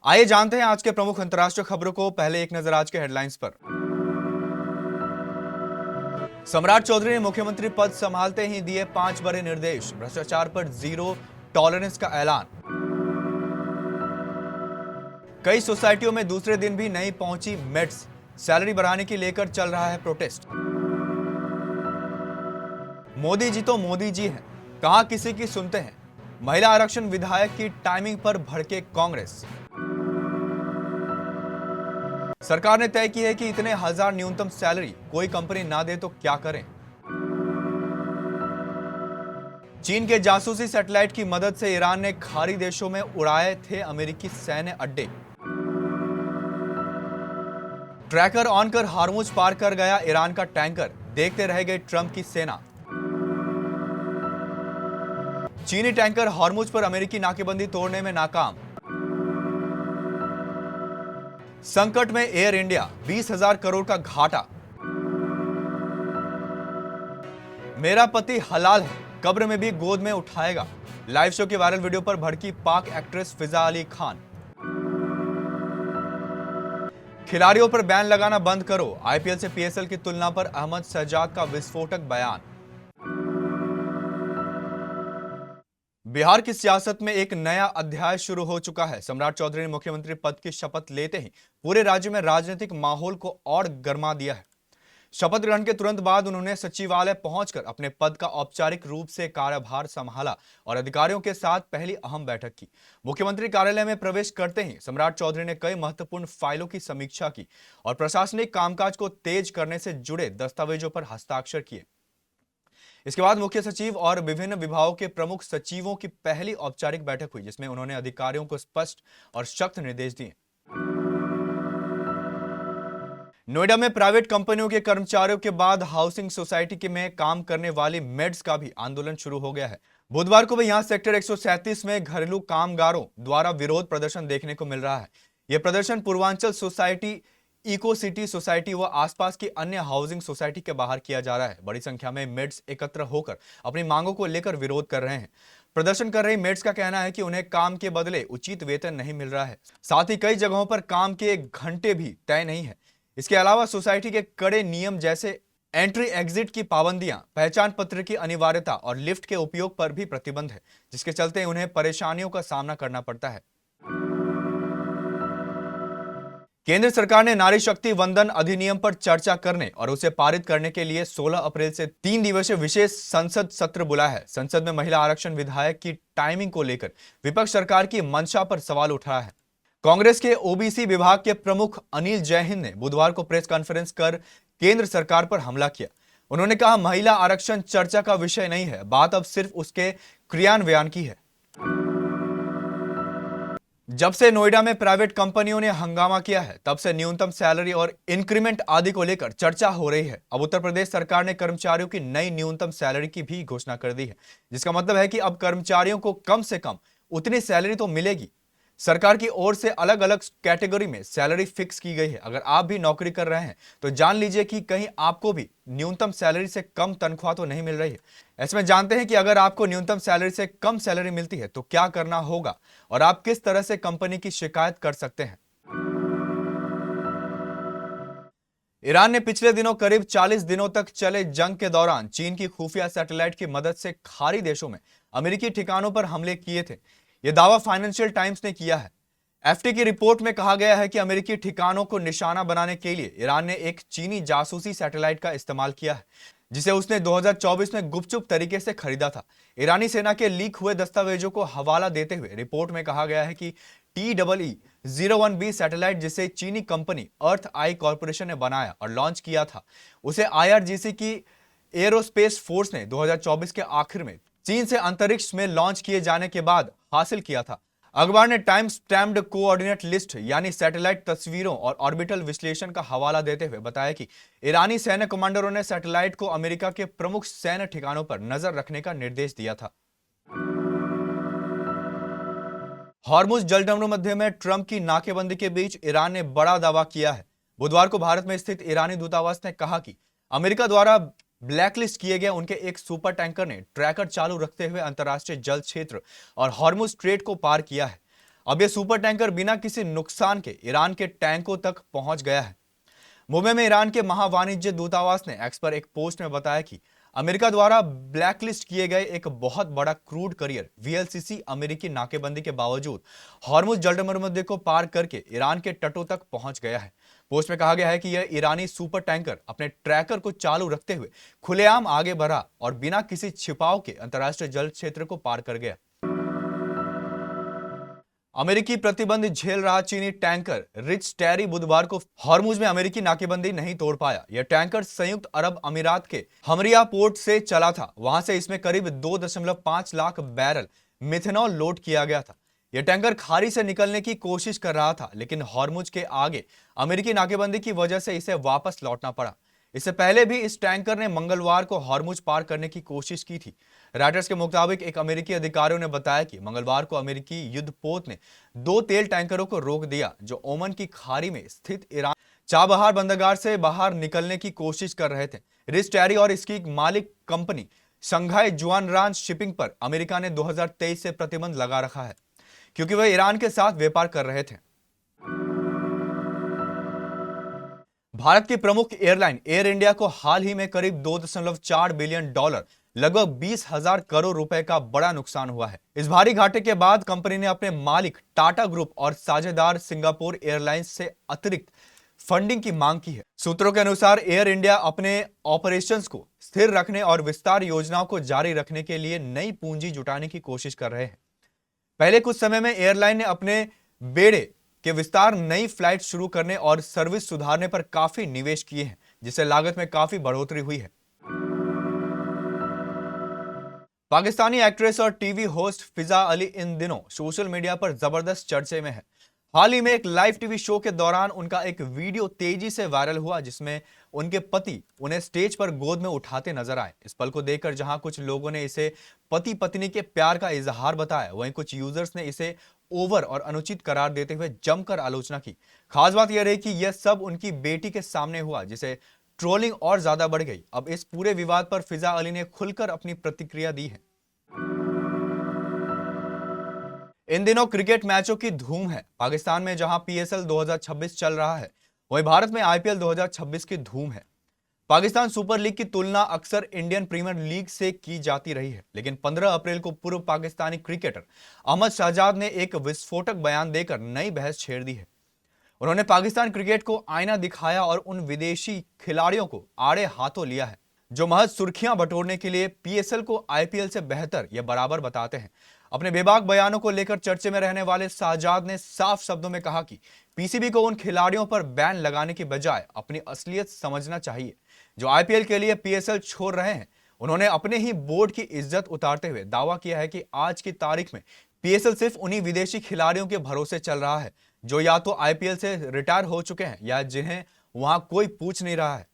आइए जानते हैं आज के प्रमुख अंतर्राष्ट्रीय खबरों को। पहले एक नजर आज के हेडलाइंस पर। सम्राट चौधरी ने मुख्यमंत्री पद संभालते ही दिए 5 बड़े निर्देश। भ्रष्टाचार पर जीरो टॉलरेंस का ऐलान। कई सोसाइटियों में दूसरे दिन भी नहीं पहुंची मेड्स। सैलरी बढ़ाने की लेकर चल रहा है प्रोटेस्ट। मोदी जी तो मोदी जी हैं, कहां किसी की सुनते हैं। महिला आरक्षण विधायक की टाइमिंग पर भड़के कांग्रेस। सरकार ने तय की है कि इतने हजार न्यूनतम सैलरी कोई कंपनी ना दे तो क्या करें। चीन के जासूसी सैटेलाइट की मदद से ईरान ने खाड़ी देशों में उड़ाए थे अमेरिकी सैन्य अड्डे। ट्रैकर ऑन कर हार्मुज पार कर गया ईरान का टैंकर, देखते रह गई ट्रंप की सेना। चीनी टैंकर हार्मुज पर अमेरिकी नाकेबंदी तोड़ने में नाकाम। संकट में एयर इंडिया, 20,000 करोड़ का घाटा। मेरा पति हलाल है, कब्र में भी गोद में उठाएगा। लाइव शो के वायरल वीडियो पर भड़की पाक एक्ट्रेस फिजा अली खान। खिलाड़ियों पर बैन लगाना बंद करो, आईपीएल से पीएसएल की तुलना पर अहमद सज्जाद का विस्फोटक बयान। बिहार की सियासत में एक नया अध्याय शुरू हो चुका है। सम्राट चौधरी ने मुख्यमंत्री पद की शपथ लेते ही पूरे राज्य में राजनीतिक माहौल को और गर्मा दिया है। शपथ ग्रहण के तुरंत बाद उन्होंने सचिवालय पहुंचकर अपने पद का औपचारिक रूप से कार्यभार संभाला और अधिकारियों के साथ पहली अहम बैठक की। मुख्यमंत्री कार्यालय में प्रवेश करते ही सम्राट चौधरी ने कई महत्वपूर्ण फाइलों की समीक्षा की और प्रशासनिक कामकाज को तेज करने से जुड़े दस्तावेजों पर हस्ताक्षर किए। इसके बाद मुख्य सचिव और विभिन्न विभागों के प्रमुख सचिवों की पहली औपचारिक बैठक हुई, जिसमें उन्होंने अधिकारियों को स्पष्ट और सख्त निर्देश दिए। नोएडा में प्राइवेट कंपनियों के कर्मचारियों के बाद हाउसिंग सोसाइटी के में काम करने वाली मेड्स का भी आंदोलन शुरू हो गया है। बुधवार को भी यहां सेक्टर 137 में घरेलू कामगारों द्वारा विरोध प्रदर्शन देखने को मिल रहा है। यह प्रदर्शन Purvanchal society, eco city society व आसपास की अन्य हाउसिंग सोसाइटी के बाहर किया जा रहा है। बड़ी संख्या में मेड्स एकत्र होकर अपनी मांगों को लेकर विरोध कर रहे हैं। प्रदर्शन कर रही मेड्स का कहना है कि उन्हें काम के बदले उचित वेतन नहीं मिल रहा है। साथ ही कई जगहों पर काम के घंटे भी तय नहीं है। इसके अलावा सोसाइटी के कड़े नियम जैसे एंट्री एग्जिट की पाबंदियां, पहचान पत्र की अनिवार्यता और लिफ्ट के उपयोग पर भी प्रतिबंध है, जिसके चलते उन्हें परेशानियों का सामना करना पड़ता है। केंद्र सरकार ने नारी शक्ति वंदन अधिनियम पर चर्चा करने और उसे पारित करने के लिए 16 अप्रैल से 3 दिवसीय विशेष संसद सत्र बुलाया है। संसद में महिला आरक्षण विधायक की टाइमिंग को लेकर विपक्ष सरकार की मंशा पर सवाल उठा है। कांग्रेस के ओबीसी विभाग के प्रमुख अनिल जैन ने बुधवार को प्रेस कॉन्फ्रेंस कर केंद्र सरकार पर हमला किया। उन्होंने कहा, महिला आरक्षण चर्चा का विषय नहीं है, बात अब सिर्फ उसके क्रियान्वयन की है। जब से नोएडा में प्राइवेट कंपनियों ने हंगामा किया है, तब से न्यूनतम सैलरी और इंक्रीमेंट आदि को लेकर चर्चा हो रही है। अब उत्तर प्रदेश सरकार ने कर्मचारियों की नई न्यूनतम सैलरी की भी घोषणा कर दी है, जिसका मतलब है कि अब कर्मचारियों को कम से कम उतनी सैलरी तो मिलेगी। सरकार की ओर से अलग अलग कैटेगरी में सैलरी फिक्स की गई है। अगर आप भी नौकरी कर रहे हैं तो जान लीजिए कि कहीं आपको भी न्यूनतम सैलरी से कम तनख्वाह तो नहीं मिल रही है। ऐसे में जानते हैं कि अगर आपको न्यूनतम सैलरी से कम सैलरी मिलती है तो क्या करना होगा और आप किस तरह से कंपनी की शिकायत कर सकते हैं। ईरान ने पिछले दिनों करीब 40 दिनों तक चले जंग के दौरान चीन की खुफिया सैटेलाइट की मदद से खाड़ी देशों में अमेरिकी ठिकानों पर हमले किए थे। यह दावा फाइनेंशियल टाइम्स ने किया है। एफटी की रिपोर्ट में कहा गया है कि अमेरिकी ठिकानों को निशाना बनाने के लिए ईरान ने एक चीनी जासूसी सैटेलाइट का इस्तेमाल किया है, जिसे उसने 2024 में गुपचुप तरीके से खरीदा था। ईरानी सेना के लीक हुए दस्तावेजों को हवाला देते हुए रिपोर्ट में कहा गया है कि TEE-01B सैटेलाइट, जिसे चीनी कंपनी अर्थ आई कॉर्पोरेशन ने बनाया और लॉन्च किया था, उसे IRGC की एरोस्पेस फोर्स ने 2024 के आखिर में चीन से अंतरिक्ष में लॉन्च किए जाने के बाद हासिल किया था। अखबार ने टाइम स्टैम्प्ड कोऑर्डिनेट लिस्ट यानी सैटेलाइट तस्वीरों और ऑर्बिटल विश्लेषण का हवाला देते हुए बताया कि ईरानी सैन्य कमांडरों ने सैटेलाइट को अमेरिका के प्रमुख सैन्य ठिकानों पर नजर रखने का निर्देश दिया था। हॉर्मुज जलडमरू मध्य में ट्रंप की नाकेबंदी के बीच ईरान ने बड़ा दावा किया है। बुधवार को भारत में स्थित ईरानी दूतावास ने कहा कि अमेरिका द्वारा ब्लैकलिस्ट किए गए उनके एक सुपर टैंकर ने ट्रैकर चालू रखते हुए अंतर्राष्ट्रीय जल क्षेत्र और हॉर्मुज स्ट्रेट को पार किया है। अब यह सुपर टैंकर बिना किसी नुकसान के ईरान के टैंकों तक पहुंच गया है। मुंबई में ईरान के महावाणिज्य दूतावास ने एक्स पर एक पोस्ट में बताया कि अमेरिका द्वारा ब्लैकलिस्ट किए गए एक बहुत बड़ा क्रूड करियर वीएलसीसी अमेरिकी नाकेबंदी के बावजूद हॉर्मुज जलसंधि को पार करके ईरान के तटों तक पहुंच गया है। पोस्ट में कहा गया है कि यह ईरानी सुपर टैंकर अपने ट्रैकर को चालू रखते हुए खुलेआम आगे बढ़ा और बिना किसी छिपाव के अंतर्राष्ट्रीय जल क्षेत्र को पार कर गया। अमेरिकी प्रतिबंध झेल रहा चीनी टैंकर रिच टेरी बुधवार को हॉर्मुज में अमेरिकी नाकेबंदी नहीं तोड़ पाया। यह टैंकर संयुक्त अरब अमीरात के हमरिया पोर्ट से चला था। वहां से इसमें करीब 2.5 लाख बैरल मिथेनॉल लोड किया गया था। यह टैंकर खाड़ी से निकलने की कोशिश कर रहा था, लेकिन हॉर्मुज के आगे अमेरिकी नाकेबंदी की वजह से इसे वापस लौटना पड़ा। इससे पहले भी इस टैंकर ने मंगलवार को हॉर्मुज पार करने की कोशिश की थी। रॉयटर्स के मुताबिक एक अमेरिकी अधिकारियों ने बताया कि मंगलवार को अमेरिकी युद्धपोत ने 2 तेल टैंकरों को रोक दिया जो ओमान की खाड़ी में स्थित ईरान चाबहार बंदरगाह से बाहर निकलने की कोशिश कर रहे थे। रिच टेरी और इसकी मालिक कंपनी शंघाई जुआनरान शिपिंग पर अमेरिका ने 2023 से प्रतिबंध लगा रखा है, क्योंकि वह ईरान के साथ व्यापार कर रहे थे। भारत की प्रमुख एयरलाइन एयर इंडिया को हाल ही में करीब $2.4 बिलियन लगभग 20,000 करोड़ रुपए का बड़ा नुकसान हुआ है। इस भारी घाटे के बाद कंपनी ने अपने मालिक टाटा ग्रुप और साझेदार सिंगापुर एयरलाइंस से अतिरिक्त फंडिंग की मांग की है। सूत्रों के अनुसार एयर इंडिया अपने ऑपरेशंस को स्थिर रखने और विस्तार योजनाओं को जारी रखने के लिए नई पूंजी जुटाने की कोशिश कर रहे हैं। पहले कुछ समय में एयरलाइन ने अपने बेड़े के विस्तार, नई फ्लाइट शुरू करने और सर्विस सुधारने पर काफी निवेश किए हैं, जिससे लागत में काफी बढ़ोतरी हुई है। पाकिस्तानी एक्ट्रेस और टीवी होस्ट फिजा अली इन दिनों सोशल मीडिया पर जबरदस्त चर्चे में है। हाल ही में एक लाइव टीवी शो के दौरान उनका एक वीडियो तेजी से वायरल हुआ, जिसमें उनके पति उन्हें स्टेज पर गोद में उठाते नजर आए। इस पल को देखकर जहां कुछ लोगों ने इसे पति पत्नी के प्यार का इजहार बताया, वहीं कुछ यूजर्स ने इसे ओवर और अनुचित करार देते हुए जमकर आलोचना की। खास बात यह रही कि यह सब उनकी बेटी के सामने हुआ, जिसे ट्रोलिंग और ज्यादा बढ़ गई। अब इस पूरे विवाद पर फिजा अली ने खुलकर अपनी प्रतिक्रिया दी है। इन दिनों क्रिकेट मैचों की धूम है। पाकिस्तान में जहां पीएसएल 2026 चल रहा है, वहीं भारत में आईपीएल 2026 की धूम है। पाकिस्तान सुपर लीग की तुलना अक्सर इंडियन प्रीमियर लीग से की जाती रही है, लेकिन 15 अप्रैल को पूर्व पाकिस्तानी क्रिकेटर अहमद शहजाद ने एक विस्फोटक बयान देकर नई बहस छेड़ दी है। उन्होंने पाकिस्तान क्रिकेट को आईना दिखाया और उन विदेशी खिलाड़ियों को आड़े हाथों लिया है जो महज सुर्खियां बटोरने के लिए पीएसएल को आईपीएल से बेहतर या बराबर बताते हैं। अपने बेबाक बयानों को लेकर चर्चे में रहने वाले शहजाद ने साफ शब्दों में कहा कि पीसीबी को उन खिलाड़ियों पर बैन लगाने की बजाय अपनी असलियत समझना चाहिए जो आईपीएल के लिए पीएसएल छोड़ रहे हैं। उन्होंने अपने ही बोर्ड की इज्जत उतारते हुए दावा किया है कि आज की तारीख में पीएसएल सिर्फ उन्हीं विदेशी खिलाड़ियों के भरोसे चल रहा है जो या तो आईपीएल से रिटायर हो चुके हैं या जिन्हें वहां कोई पूछ नहीं रहा है।